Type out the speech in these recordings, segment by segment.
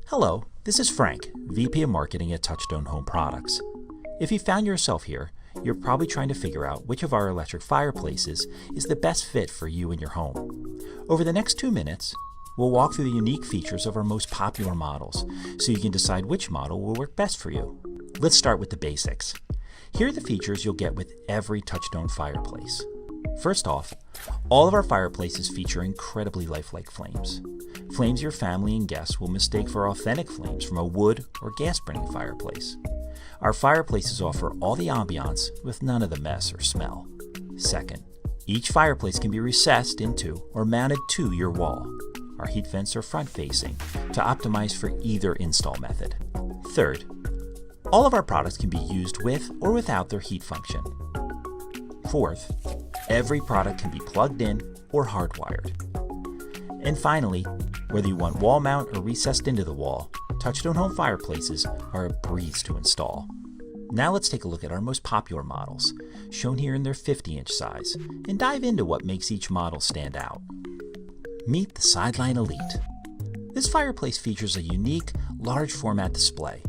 Hello, this is Frank, VP of Marketing at Touchstone Home Products. If you found yourself here, you're probably trying to figure out which of our electric fireplaces is the best fit for you and your home. Over the next 2 minutes, we'll walk through the unique features of our most popular models so you can decide which model will work best for you. Let's start with the basics. Here are the features you'll get with every Touchstone fireplace. First off, all of our fireplaces feature incredibly lifelike flames. Flames your family and guests will mistake for authentic flames from a wood or gas-burning fireplace. Our fireplaces offer all the ambiance with none of the mess or smell. Second, each fireplace can be recessed into or mounted to your wall. Our heat vents are front-facing to optimize for either install method. Third, all of our products can be used with or without their heat function. Fourth, every product can be plugged in or hardwired. And finally, whether you want wall mount or recessed into the wall, Touchstone Home fireplaces are a breeze to install. Now let's take a look at our most popular models, shown here in their 50-inch size, and dive into what makes each model stand out. Meet the Sideline Elite. This fireplace features a unique, large format display.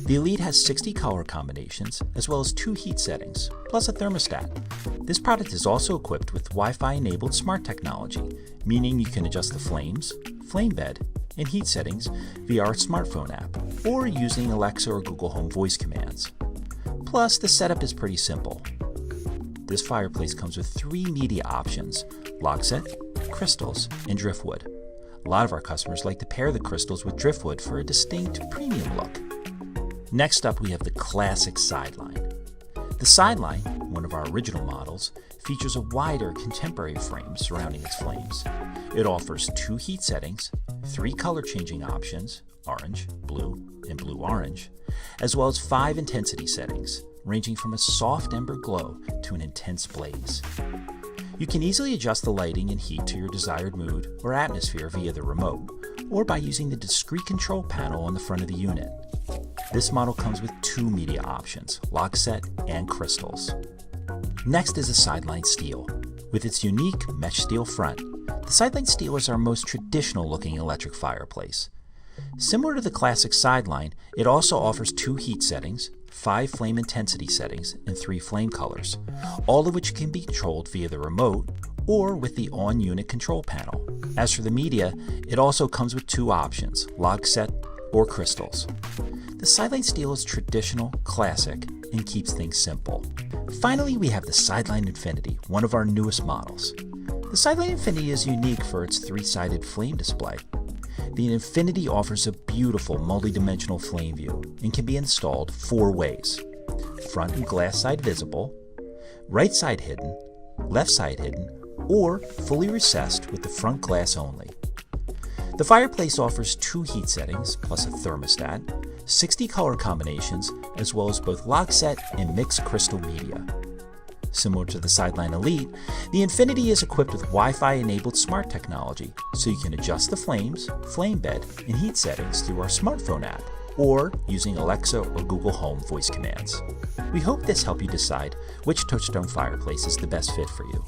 The Elite has 60 color combinations, as well as 2 heat settings, plus a thermostat. This product is also equipped with Wi-Fi enabled smart technology, meaning you can adjust the flames, flame bed, and heat settings via our smartphone app, or using Alexa or Google Home voice commands. Plus, the setup is pretty simple. This fireplace comes with 3 media options: log set, crystals, and driftwood. A lot of our customers like to pair the crystals with driftwood for a distinct premium look. Next up, we have the classic Sideline. The Sideline, one of our original models, features a wider contemporary frame surrounding its flames. It offers 2 heat settings, 3 color changing options, orange, blue, and blue-orange, as well as 5 intensity settings, ranging from a soft ember glow to an intense blaze. You can easily adjust the lighting and heat to your desired mood or atmosphere via the remote, or by using the discrete control panel on the front of the unit. This model comes with 2 media options, log set and crystals. Next is the Sideline Steel. With its unique mesh steel front, the Sideline Steel is our most traditional looking electric fireplace. Similar to the classic Sideline, it also offers 2 heat settings, 5 flame intensity settings, and 3 flame colors, all of which can be controlled via the remote or with the on-unit control panel. As for the media, it also comes with 2 options, log set or crystals. The Sideline Steel is traditional, classic, and keeps things simple. Finally, we have the Sideline Infinity, one of our newest models. The Sideline Infinity is unique for its 3-sided flame display. The Infinity offers a beautiful multi-dimensional flame view and can be installed 4 ways: front and glass side visible, right side hidden, left side hidden, or fully recessed with the front glass only. The fireplace offers 2 heat settings plus a thermostat, 60 color combinations, as well as both log set and mixed crystal media. Similar to the Sideline Elite, the Infinity is equipped with Wi-Fi enabled smart technology, so you can adjust the flames, flame bed, and heat settings through our smartphone app, or using Alexa or Google Home voice commands. We hope this helped you decide which Touchstone fireplace is the best fit for you.